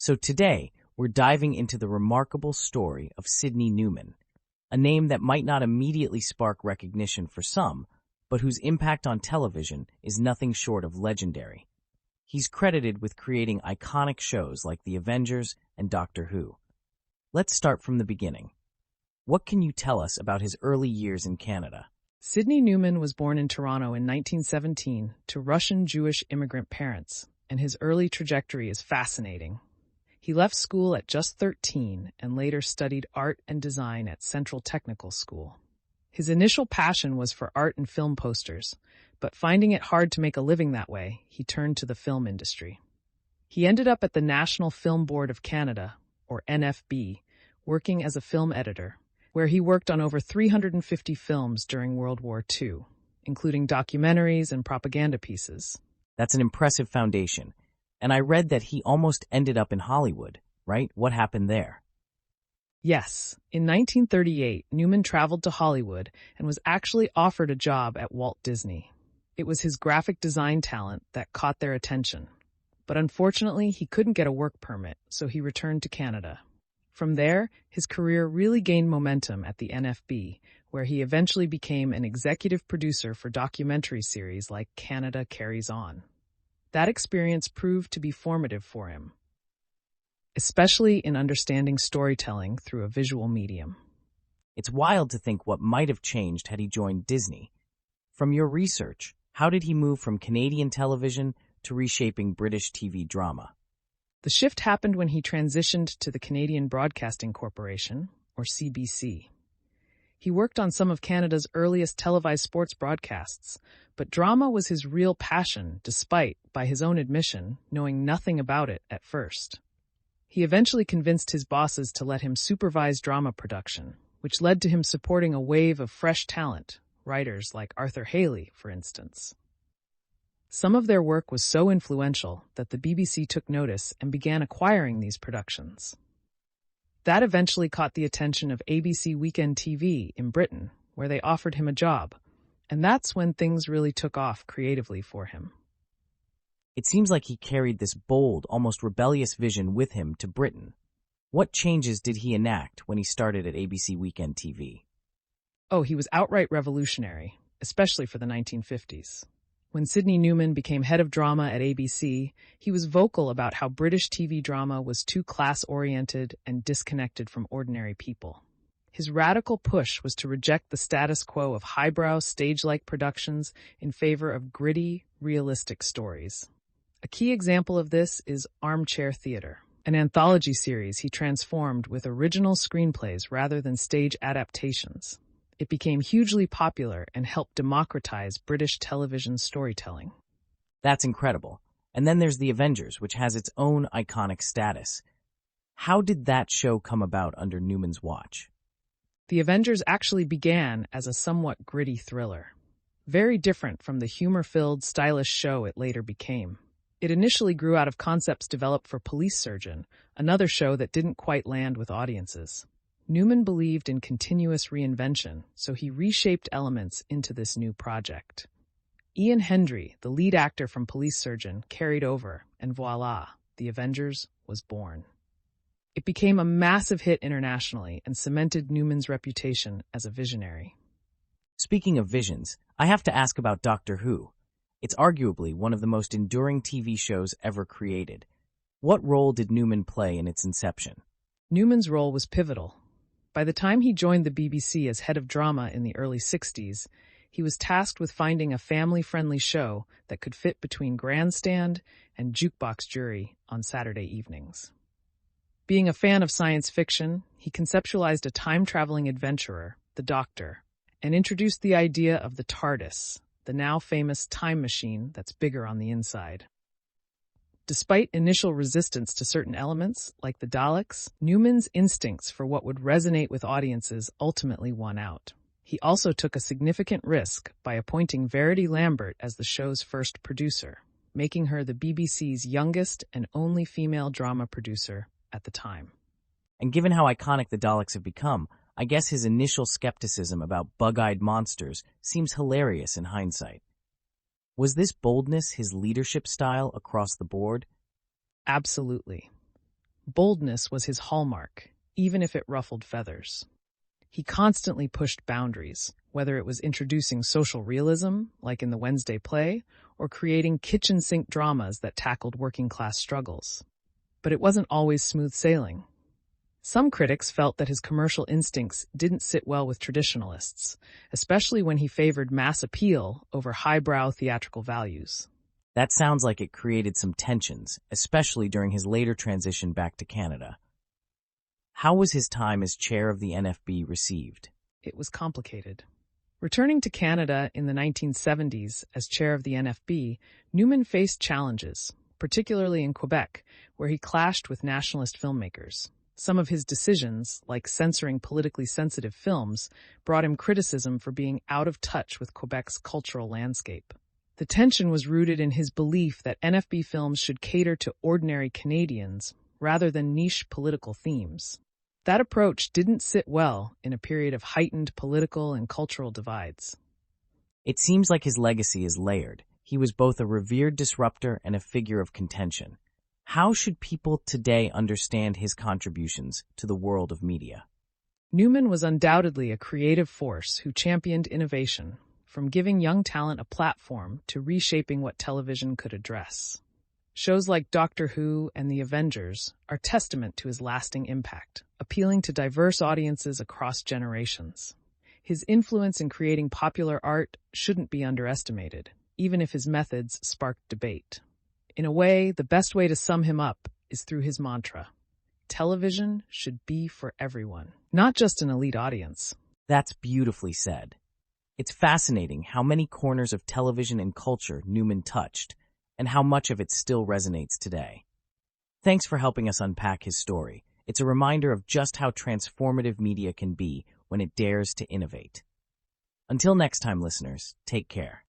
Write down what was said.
So today, we're diving into the remarkable story of Cecil Newman, a name that might not immediately spark recognition for some, but whose impact on television is nothing short of legendary. He's credited with creating iconic shows like The Avengers and Doctor Who. Let's start from the beginning. What can you tell us about his early years in Canada? Cecil Newman was born in Toronto in 1917 to Russian Jewish immigrant parents, and his early trajectory is fascinating. He left school at just 13 and later studied art and design at Central Technical School. His initial passion was for art and film posters, but finding it hard to make a living that way, he turned to the film industry. He ended up at the National Film Board of Canada, or NFB, working as a film editor, where he worked on over 350 films during World War II, including documentaries and propaganda pieces. That's an impressive foundation. And I read that he almost ended up in Hollywood, right? What happened there? Yes, in 1938, Newman traveled to Hollywood and was actually offered a job at Walt Disney. It was his graphic design talent that caught their attention. But unfortunately, he couldn't get a work permit, so he returned to Canada. From there, his career really gained momentum at the NFB, where he eventually became an executive producer for documentary series like Canada Carries On. That experience proved to be formative for him, especially in understanding storytelling through a visual medium. It's wild to think what might have changed had he joined Disney. From your research, how did he move from Canadian television to reshaping British TV drama? The shift happened when he transitioned to the Canadian Broadcasting Corporation, or CBC. He worked on some of Canada's earliest televised sports broadcasts, but drama was his real passion, despite, by his own admission, knowing nothing about it at first. He eventually convinced his bosses to let him supervise drama production, which led to him supporting a wave of fresh talent, writers like Arthur Haley, for instance. Some of their work was so influential that the BBC took notice and began acquiring these productions. That eventually caught the attention of ABC Weekend TV in Britain, where they offered him a job, and that's when things really took off creatively for him. It seems like he carried this bold, almost rebellious vision with him to Britain. What changes did he enact when he started at ABC Weekend TV? Oh, he was outright revolutionary, especially for the 1950s. When Cecil Newman became head of drama at ABC, he was vocal about how British TV drama was too class-oriented and disconnected from ordinary people. His radical push was to reject the status quo of highbrow, stage-like productions in favor of gritty, realistic stories. A key example of this is Armchair theater, an anthology series he transformed with original screenplays rather than stage adaptations. It became hugely popular and helped democratize British television storytelling. That's incredible. And then there's The Avengers, which has its own iconic status. How did that show come about under Newman's watch? The Avengers actually began as a somewhat gritty thriller, very different from the humor-filled, stylish show it later became. It initially grew out of concepts developed for Police Surgeon, another show that didn't quite land with audiences. Newman believed in continuous reinvention, so he reshaped elements into this new project. Ian Hendry, the lead actor from Police Surgeon, carried over, and voila, The Avengers was born. It became a massive hit internationally and cemented Newman's reputation as a visionary. Speaking of visions, I have to ask about Doctor Who. It's arguably one of the most enduring TV shows ever created. What role did Newman play in its inception? Newman's role was pivotal. By the time he joined the BBC as head of drama in the early 60s, he was tasked with finding a family-friendly show that could fit between Grandstand and Jukebox Jury on Saturday evenings. Being a fan of science fiction, he conceptualized a time-traveling adventurer, the Doctor, and introduced the idea of the TARDIS, the now famous time machine that's bigger on the inside. Despite initial resistance to certain elements, like the Daleks, Newman's instincts for what would resonate with audiences ultimately won out. He also took a significant risk by appointing Verity Lambert as the show's first producer, making her the BBC's youngest and only female drama producer at the time. And given how iconic the Daleks have become, I guess his initial skepticism about bug-eyed monsters seems hilarious in hindsight. Was this boldness his leadership style across the board? Absolutely. Boldness was his hallmark, even if it ruffled feathers. He constantly pushed boundaries, whether it was introducing social realism, like in the Wednesday play, or creating kitchen sink dramas that tackled working-class struggles. But it wasn't always smooth sailing. Some critics felt that his commercial instincts didn't sit well with traditionalists, especially when he favored mass appeal over highbrow theatrical values. That sounds like it created some tensions, especially during his later transition back to Canada. How was his time as chair of the NFB received? It was complicated. Returning to Canada in the 1970s as chair of the NFB, Newman faced challenges, particularly in Quebec, where he clashed with nationalist filmmakers. Some of his decisions, like censoring politically sensitive films, brought him criticism for being out of touch with Quebec's cultural landscape. The tension was rooted in his belief that NFB films should cater to ordinary Canadians rather than niche political themes. That approach didn't sit well in a period of heightened political and cultural divides. It seems like his legacy is layered. He was both a revered disruptor and a figure of contention. How should people today understand his contributions to the world of media? Newman was undoubtedly a creative force who championed innovation, from giving young talent a platform to reshaping what television could address. Shows like Doctor Who and the Avengers are testament to his lasting impact, appealing to diverse audiences across generations. His influence in creating popular art shouldn't be underestimated, even if his methods sparked debate. In a way, the best way to sum him up is through his mantra: television should be for everyone, not just an elite audience. That's beautifully said. It's fascinating how many corners of television and culture Newman touched, and how much of it still resonates today. Thanks for helping us unpack his story. It's a reminder of just how transformative media can be when it dares to innovate. Until next time, listeners, take care.